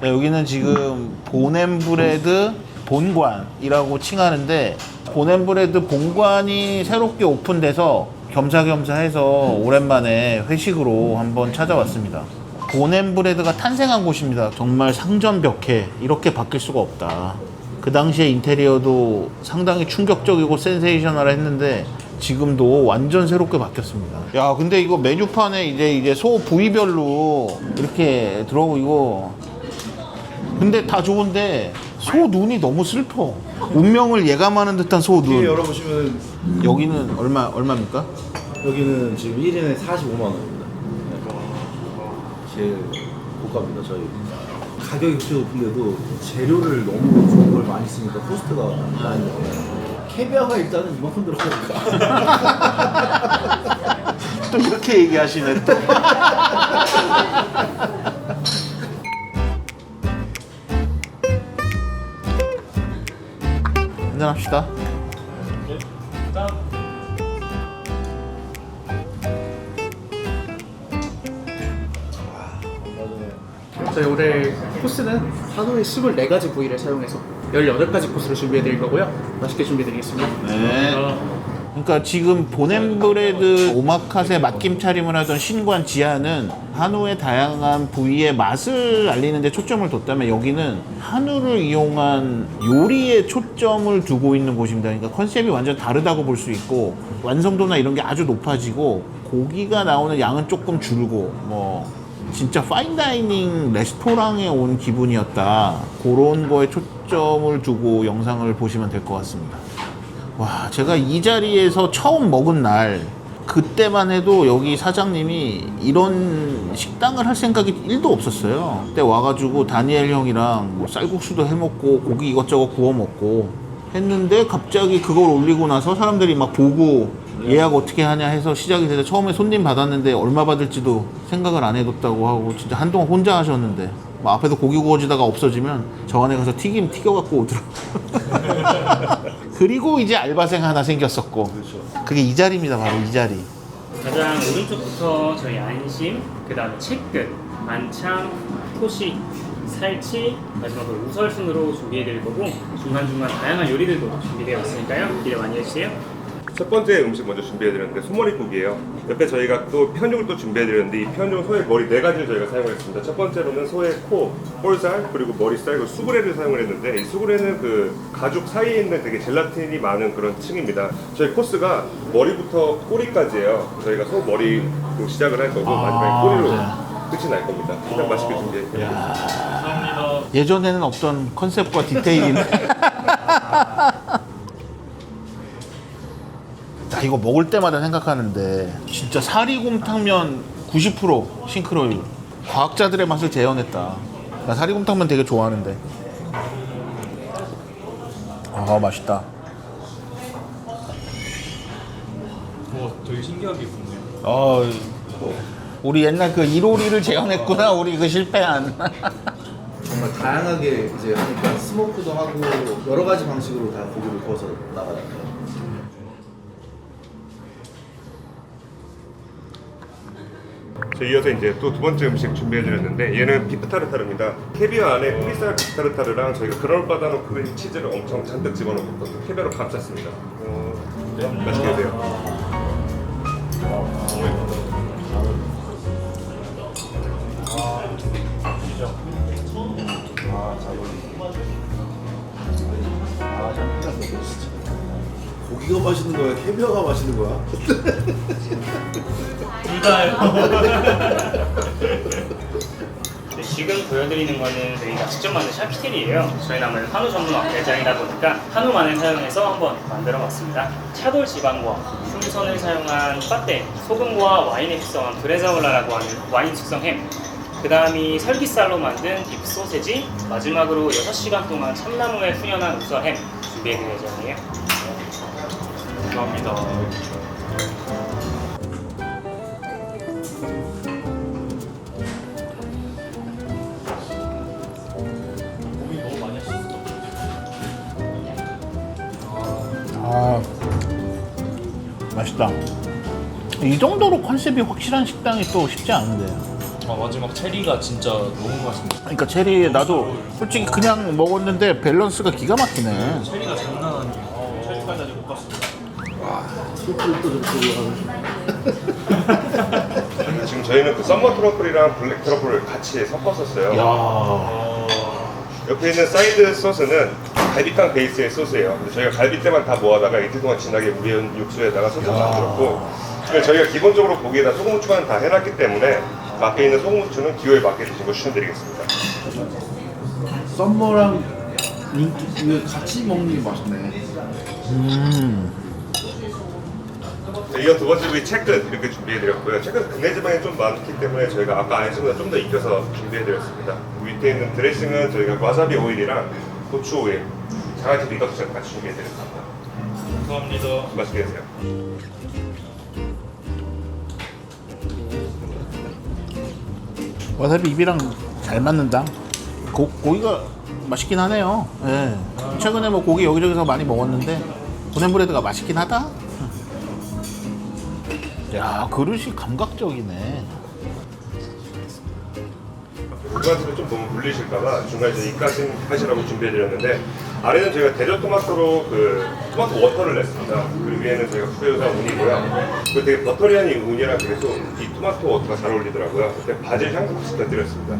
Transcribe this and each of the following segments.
네, 여기는 지금 보냄브레드 본관이라고 칭하는데, 보냄브레드 본관이 새롭게 오픈돼서 겸사겸사 해서 오랜만에 회식으로 한번 찾아왔습니다. 보냄브레드가 탄생한 곳입니다. 정말 상전벽해, 이렇게 바뀔 수가 없다. 그 당시에 인테리어도 상당히 충격적이고 센세이셔널했는데 지금도 완전 새롭게 바뀌었습니다. 야, 근데 이거 메뉴판에 이제 소 부위별로 이렇게 들어오고, 이거 근데 다 좋은데 소 눈이 너무 슬퍼. 운명을 예감하는 듯한 소 이게 눈. 열어보시면 여기는 얼마입니까? 여기는 지금 1인에 45만 원입니다. 제일 고가입니다. 저희 가격이 그렇게 높은데도 재료를 너무 좋은 걸 많이 쓰니까 코스트가 많이 나와요. 캐비아가 일단은 이만큼 들어가니까 또 이렇게 얘기하시네 또. 한잔합시다. 저희 오늘 코스는 하노이 24가지 부위를 사용해서 18가지 코스를 준비해드릴 거고요. 맛있게 준비해드리겠습니다. 네. 그러니까 지금 보냄브레드 오마카세 맛김 차림을 하던 신관 지하는 한우의 다양한 부위의 맛을 알리는 데 초점을 뒀다면, 여기는 한우를 이용한 요리에 초점을 두고 있는 곳입니다. 그러니까 컨셉이 완전 다르다고 볼 수 있고, 완성도나 이런 게 아주 높아지고, 고기가 나오는 양은 조금 줄고, 뭐 진짜 파인다이닝 레스토랑에 온 기분이었다. 그런 거에 초점을 두고 영상을 보시면 될 것 같습니다. 와, 제가 이 자리에서 처음 먹은 날, 그때만 해도 여기 사장님이 이런 식당을 할 생각이 1도 없었어요. 그때 와가지고 다니엘 형이랑 뭐 쌀국수도 해먹고 고기 이것저것 구워 먹고 했는데, 갑자기 그걸 올리고 나서 사람들이 막 보고 예약 어떻게 하냐 해서 시작이 돼서, 처음에 손님 받았는데 얼마 받을지도 생각을 안 해뒀다고 하고, 진짜 한동안 혼자 하셨는데, 뭐 앞에서 고기 구워지다가 없어지면 저 안에 가서 튀김 튀겨갖고 오더라고요. 그리고 이제 알바생 하나 생겼었고, 그게 이 자리입니다. 바로 이 자리. 가장 오른쪽부터 저희 안심, 그 다음에 채끝, 안창, 토시, 살치, 마지막으로 우설 순으로 준비해드릴 거고, 중간중간 다양한 요리들도 준비되어 있으니까요. 기대 많이 해주세요. 첫 번째 음식 먼저 준비해드렸는데 소머리국이에요. 옆에 저희가 또 편육을 또 준비해드렸는데, 이 편육은 소의 머리 4가지를 저희가 사용했습니다. 첫 번째로는 소의 코, 볼살, 그리고 머리살, 그리고 수그레를 사용을 했는데, 이 수그레는 그 가죽 사이에 있는 되게 젤라틴이 많은 그런 층입니다. 저희 코스가 머리부터 꼬리까지예요. 저희가 소 머리로 시작을 할 거고, 마지막에 꼬리로 끝이 날 겁니다. 일단 맛있게 준비해드릴게요. 예전에는 없던 컨셉과 디테일인데. 나 이거 먹을 때마다 생각하는데, 진짜 사리곰탕면 90% 싱크로율. 과학자들의 맛을 재현했다. 나 사리곰탕면 되게 좋아하는데. 아, 맛있다. 되게 신기하게 입었네요. 우리 옛날 그 이로리를 재현했구나. 우리 그 실패한. 정말 다양하게 이제 하니까 스모크도 하고 여러 가지 방식으로 다 고기를 구워서 나가요. 저 이어서 이제 또 두 번째 음식 준비해드렸는데, 얘는 비프 타르타르입니다. 캐비어 안에 뿌리살 비프 타르타르랑 저희가 그럴 바다노 크림 치즈를 엄청 잔뜩 집어넣고 또 캐비어로 감쌌습니다. 맛있게 드세요. 고기가 맛있는 거야? 캐비어가 맛있는 거야? 둘 다요. 지금 보여드리는 거는 저희가 직접 만든 샤피텔이에요. 저희는 아무래도 한우 전문 업체장이다 보니까 한우만을 사용해서 한번 만들어 봤습니다. 차돌 지방과 풍선을 사용한 빠떼, 소금과 와인에 숙성한 브레자올라라고 하는 와인 숙성 햄, 그 다음이 설기살로 만든 딥 소세지, 마지막으로 6시간 동안 참나무에 훈연한 우설햄 준비해드릴 예정이에요. 감사합니다. 아, 맛있다. 이 정도로 컨셉이 확실한 식당이 또 쉽지 않은데. 마지막 체리가 진짜 너무 맛있네. 그러니까 체리 나도 솔직히 그냥 먹었는데 밸런스가 기가 막히네. 체리가 장난 아니에요. 체리까지 아직 못 봤습니다. 술을 또 지금 저희는 그 썸머 트러플이랑 블랙 트러플을 같이 섞었었어요. 야. 옆에 있는 사이드 소스는 갈비탕 베이스의 소스예요. 근데 저희가 갈비때만 다 모아다가 이틀 동안 진하게 우린 육수에다가 소스 만들었고, 그래서 저희가 기본적으로 고기에다 소금 후추는 다 해놨기 때문에 밖에 있는 소금 후추는 기호에 맞게 드시는 거 추천드리겠습니다. 썸머랑 이거 같이 먹는 게 맛있네. 이어 두 번째 부위 채끝 이렇게 준비해드렸고요. 채끝 근내 지방이 좀 많기 때문에 저희가 아까 안에서보다 좀 더 익혀서 준비해드렸습니다. 밑에 있는 드레싱은 저희가 와사비 오일이랑 고추 오일, 장아찌 리더스 같이 준비해드렸습니다. 감사합니다. 맛있게 드세요. 와사비 입이랑 잘 맞는다. 고기가 맛있긴 하네요. 예. 최근에 뭐 고기 여기저기서 많이 먹었는데 보냄브레드가 맛있긴 하다. 야, 그릇이 감각적이네. 그만큼 좀 너무 물리실까봐 중간에 저희 입가심 하시라고 준비해드렸는데, 아래는 저희가 대저 토마토로 그 토마토 워터를 냈습니다. 그리고 위에는 저희가 후베우사 운이고요. 그 되게 버터리한 이 운이랑 그래서 이 토마토 워터가 잘 어울리더라고요. 그때 바질 향도 같이 곁들였습니다.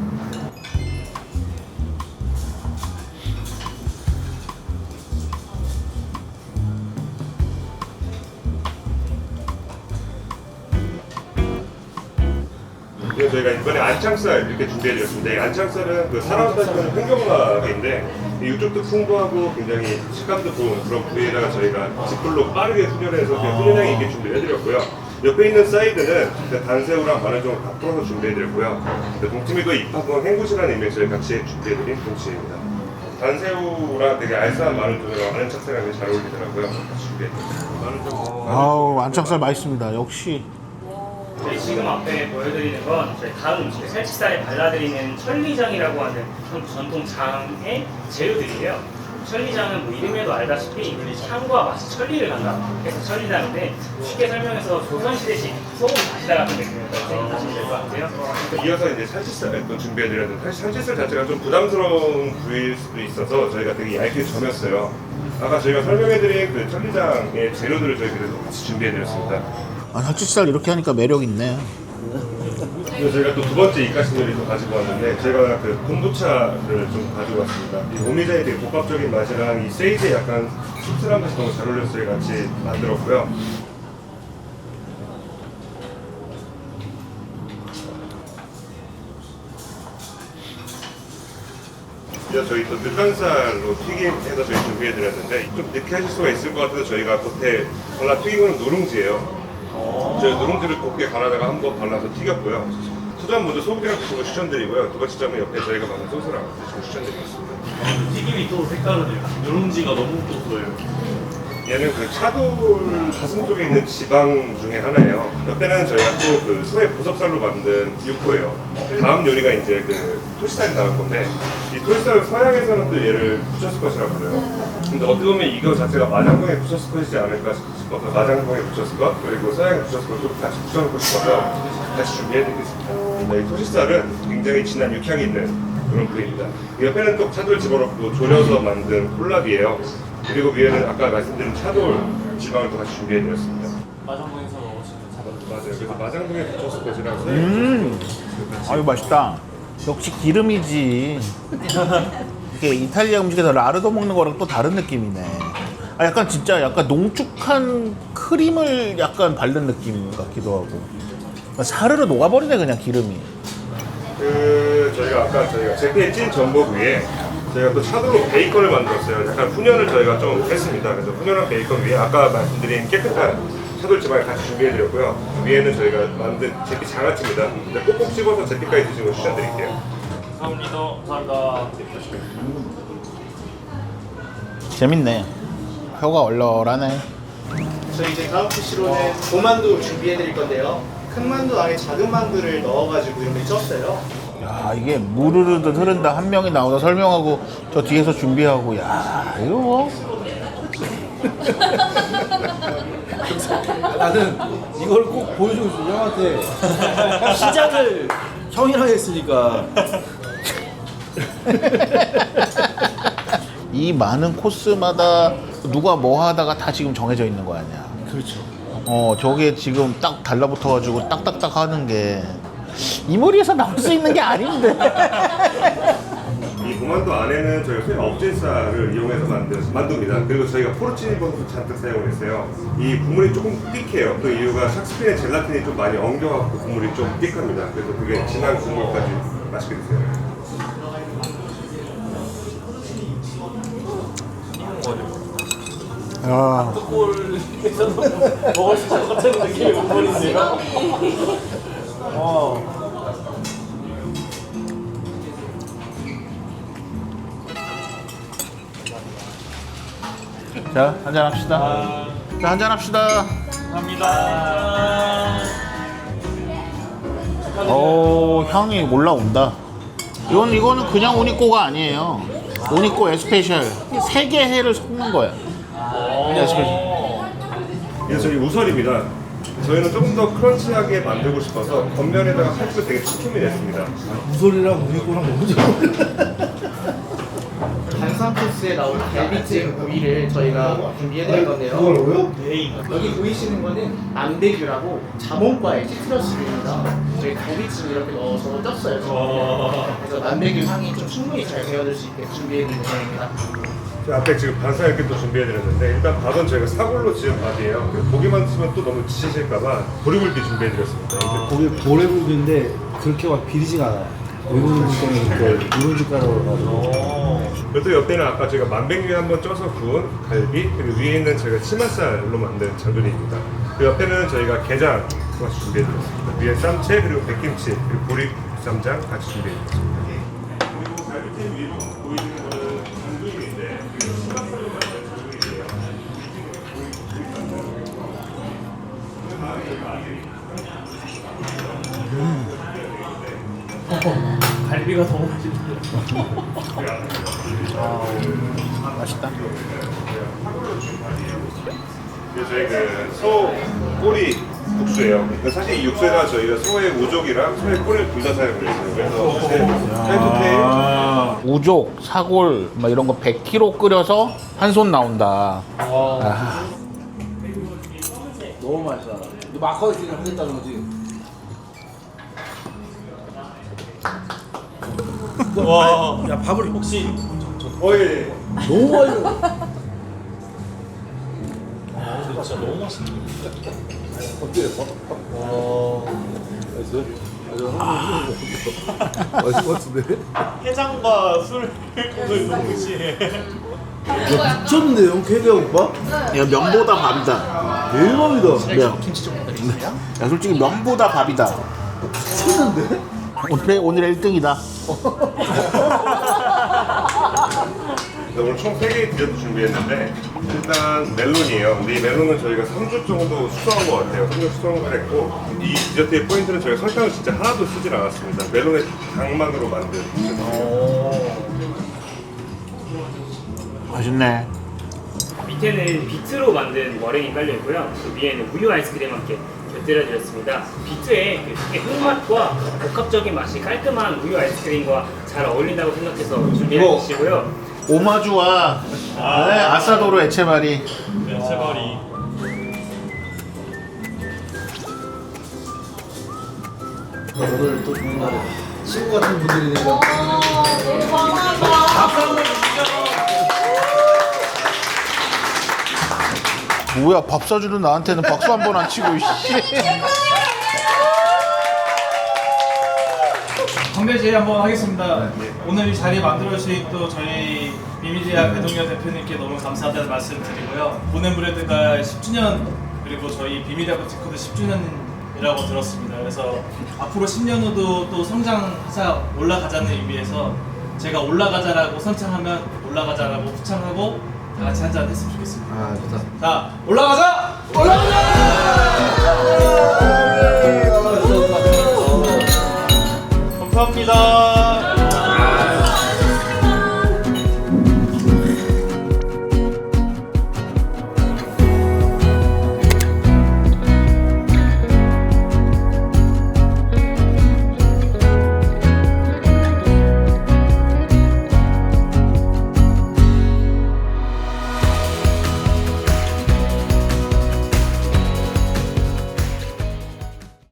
그래서 저희가 이번에 안창살 이렇게 준비해드렸습니다. 이 안창살은 그 사람한테는 횡격막인데 육즙도 풍부하고 굉장히 식감도 좋은 그런 부위에다가 저희가 직불로 빠르게 훈연해서 그냥 훈연향이 있게 준비해드렸고요. 옆에 있는 사이드는 단새우랑 마늘종을 다 풀어서 준비해드렸고요. 동치미도 입하고 행굿이라는 의미에서 저희 같이 준비해드린 동치미입니다. 단새우랑 되게 알싸한 마늘종이랑 안창살이랑 잘 어울리더라고요. 같이 준비해드렸습니다. 마늘종. 아우, 안창살 맛있습니다. 역시. 저희 지금 앞에 보여드리는 건 저희 다음 음식 살치살에 발라드리는 천리장이라고 하는 전통 장의 재료들이에요. 천리장은 뭐 이름에도 알다시피 향과 맛이 천리를 간다. 그래서 천리장인데 쉽게 설명해서 조선시대식 소금 다시다 같은 느낌이라고 생각하시면 될 것 같아요. 이어서 이제 살치살을 또 준비해드렸는데, 사실 살치살 자체가 좀 부담스러운 부위일 수도 있어서 저희가 되게 얇게 점였어요. 아까 저희가 설명해드린 그 천리장의 재료들을 저희 그래서 같이 준비해드렸습니다. 아, 살치살 이렇게 하니까 매력 있네. 그래서 저희가 또 두 번째 입가심 요리도 가지고 왔는데, 제가 그 콤부차를 좀 가지고 왔습니다. 이 오미자의 되게 복합적인 맛이랑 이 세이지의 약간 씁쓸한 맛이 너무 잘 어울려서 저희 같이 만들었고요. 이제 저희 또 느간살로 튀김해서 저희 준비해드렸는데, 좀 느끼하실 수가 있을 것 같아서 저희가 겉에 발라 튀김은 누룽지예요. 저희 누룽지를 곱게 갈아다가 한번 발라서 튀겼고요. 초점 먼저 소금이랑 드시는 거 추천드리고요. 두 번째 점은 옆에 저희가 만든 소스랑 드시는 거 추천드리겠습니다. 튀김이 또 색다르네요. 누룽지가 너무 고소해요. 얘는 그 차돌 가슴 쪽에 있는 지방 중에 하나예요. 옆에는 저희가 또 그 소의 보석살로 만든 육포예요. 다음 요리가 이제 그 토시살이 나올 건데, 이 토시살은 서양에서는 또 얘를 부처스컷이라고 불러요. 근데 어떻게 보면 이거 자체가 마장동에 부처스컷이지 않을까 싶어서 마장동에 부처스컷, 그리고 서양에 부처스컷을 같이 붙여놓고 싶어서 다시 준비해드리겠습니다. 네, 이 토시살은 굉장히 진한 육향이 있는 그런 부위입니다. 옆에는 또 차돌 집어넣고 졸여서 만든 콜라비예요. 그리고 위에는 아까 말씀드린 차돌 지방을 또 같이 준비해드렸습니다. 마장동에서 먹으시는 차돌. 맞아요. 그래서 마장동에 부처스컷이랑 아유, 맛있다. 역시 기름이지. 이게 이탈리아 음식에서 라르도 먹는 거랑 또 다른 느낌이네. 아, 약간 진짜 약간 농축한 크림을 약간 바른 느낌 같기도 하고. 사르르 녹아버리네, 그냥 기름이. 저희가 제피의 찐 전복 위에 저희가 또 차돌로 베이컨을 만들었어요. 약간 훈연을 저희가 좀 했습니다. 그래서 훈연한 베이컨 위에 아까 말씀드린 깨끗한 차돌 지방을 같이 준비해드렸고요. 위에는 저희가 만든 제피 장아찌입니다. 근데 꼭꼭 씹어서 제피까지 드시는 거 추천드릴게요. 감사합니다. 감사합니다. 재밌네. 혀가 얼얼하네. 저희 이제 다음 PC로는 고만두 준비해 드릴 건데요. 큰 만두 안에 작은 만두를 넣어가지고 이렇게 쪘어요. 야, 이게 무르르듯 흐른다. 한 명이 나오다 설명하고 저 뒤에서 준비하고. 야, 이거 뭐. 나는 이걸 꼭 보여주고 싶어 형한테 시작을 형이랑 했으니까 이 많은 코스마다 누가 뭐 하다가 다 지금 정해져 있는 거 아니야. 그렇죠. 저게 지금 딱 달라붙어가지고 딱딱딱 하는 게 이 머리에서 나올 수 있는 게 아닌데. 이 고만도 안에는 저희가 소위 업질살을 이용해서 만듭니다. 그리고 저희가 포르치니 버섯을 잔뜩 사용을 했어요. 이 국물이 조금 띡해요. 그 이유가 샥스핀의 젤라틴이 좀 많이 엉겨갖고 국물이 좀 띡합니다. 그래서 그게 진한 국물까지 맛있게 드세요. 야, 먹을 수 있을 것 같은 느낌이 못 버리세요? 자 한잔 합시다. 자 한잔 합시다. 감사합니다. 향이 올라온다. 이거는 그냥 오니꼬가 아니에요. 오니꼬 에스페셜 3개 해를 섞는 거야. 에스페셜. 이게 저희 우설입니다. 저희는 조금 더 크런치하게 만들고 싶어서 겉면에다가 살짝 되게 치킨이 냈습니다. 무솔이랑 우리꼬랑 너무 좋아. 단상 코스에 나올 갈비찜 부위를 저희가 준비해드릴 건데요. 그걸 뭐요? 여기 보이시는 거는 암대규라고 자몽과의 시트러스입니다. 저희 갈비찜 이렇게 넣어서 쪘어요. 그래서 남대규 향이 좀 충분히 잘 배어들 수 있게 준비해드린 거입니다. 저 앞에 지금 반사 이렇게 또 준비해드렸는데 일단 밥은 저희가 사골로 지은 밥이에요. 그래서 고기만 쓰면 또 너무 지치실까봐 보리굴비 준비해드렸습니다. 거기 보래굴비인데 그렇게 막 비리지가 않아요. 외국인 분들은 누룽지 가루로 가지고. 그리고 옆에는 아까 제가 만백류에 한번 쪄서 구운 갈비, 그리고 위에 있는 저희가 치맛살로 만든 장조림입니다. 그 옆에는 저희가 게장 같이 준비해드렸습니다. 위에 쌈채, 그리고 백김치, 그리고 보리 쌈장 같이 준비해드렸습니다. 그리고 갈비찜 위로 보이는 거는 장조림인데 그리고 치맛살로 만든 장조림이에요. 갈비가 너무 맛있는데. 맛있다. 이게 저희 소 꼬리 국수예요. 근데 사실 이 육수에다 저희가 소의 우족이랑 소의 꼬리를 둘 다 사용을 했어요. 그래서 테이프테일 우족, 사골 막 이런 거 100kg 끓여서 한 손 나온다. 너무 맛있어. 너 마카오니 지금 하겠다는 거지? 와. 야 밥을 혹시 거의 너무 맛있어. 진짜 너무 맛있네. 어때요? 맛있을 것 같은데? 해장과 술을 동시에. 미쳤는데 형 캐비아 오빠? 야 면보다 밥이다. 대박이다. 면. 김치 좀 부탁드리겠습니다. 야 솔직히 면보다 밥이다. 미쳤는데? 오늘의 1등이다. 오늘 총 3개의 디저트 준비했는데 일단 멜론이에요. 근데 이 멜론은 저희가 3주 정도 숙성한 것 같아요. 3주 숙성을 했고 이 디저트의 포인트는 저희가 설탕을 진짜 하나도 쓰질 않았습니다. 멜론의 당만으로 만든 디저트예요. 맛있네. 밑에는 비트로 만든 머랭이 깔려 있고요. 그 위에는 우유 아이스크림 함께 곁들여 드렸습니다. 비트의 그 흙맛과 복합적인 맛이 깔끔한 우유 아이스크림과 잘 어울린다고 생각해서 준비해 주시고요. 오마주와 아사도로 에체바리. 세발이. 오늘 또 좋은 날에 친구 같은 분들이니까. 뭐야 밥 사주는 나한테는 박수 한 번 안 치고 씨. 건배제 한번 하겠습니다. 오늘 이 자리 만들어주신 또 저희 비밀제약 배동현 대표님께 너무 감사하다는 말씀 드리고요. 보냄브레드가 10주년 그리고 저희 비밀제약 코드 10주년이라고 들었습니다. 그래서 앞으로 10년 후도 또 성장해서 올라가자는 의미에서 제가 올라가자라고 선창하면 올라가자라고 후창하고 다 같이 한잔 했으면 좋겠습니다. 아 좋다. 자, 올라가자! 올라가자! 감사합니다.